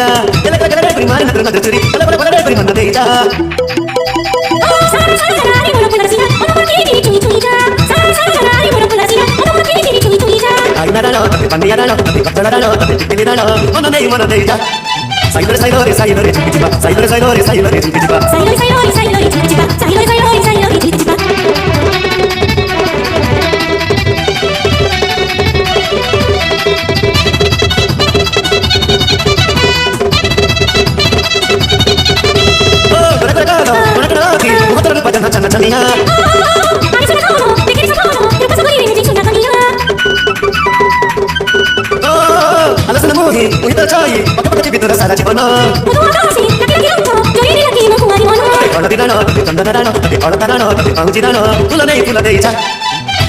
deja. Dela que la prima na trona de churi. Dela para la prima na deja. Ay nada no, te pandilla no, te pachara no, te chiquilina no. Mono deja. Sailore sailore sailore chiquitipa. Sailore sailore sailore chiquitipa. Sailore sailore sailore chiquitipa. Sailore sailore sailore chiquitipa.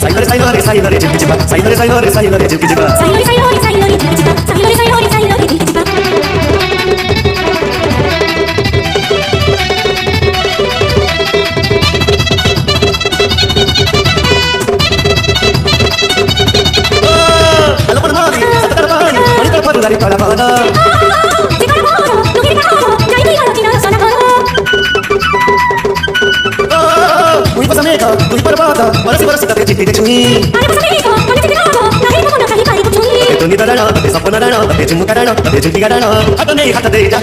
Sailore sailore sailore chiquitipa. Sailore sailore sailore chiquitipa. Sailore sailore sailore chiquitipa. Sailore sailore sailore chiquitipa. Dari pada pada. Muy pasameka, muy parabata, parasi parasi tapi citi cumi. Tapi tuni darana, tapi sapana darana, tapi cumu darana, tapi cumi darana. Atau nih kata deja.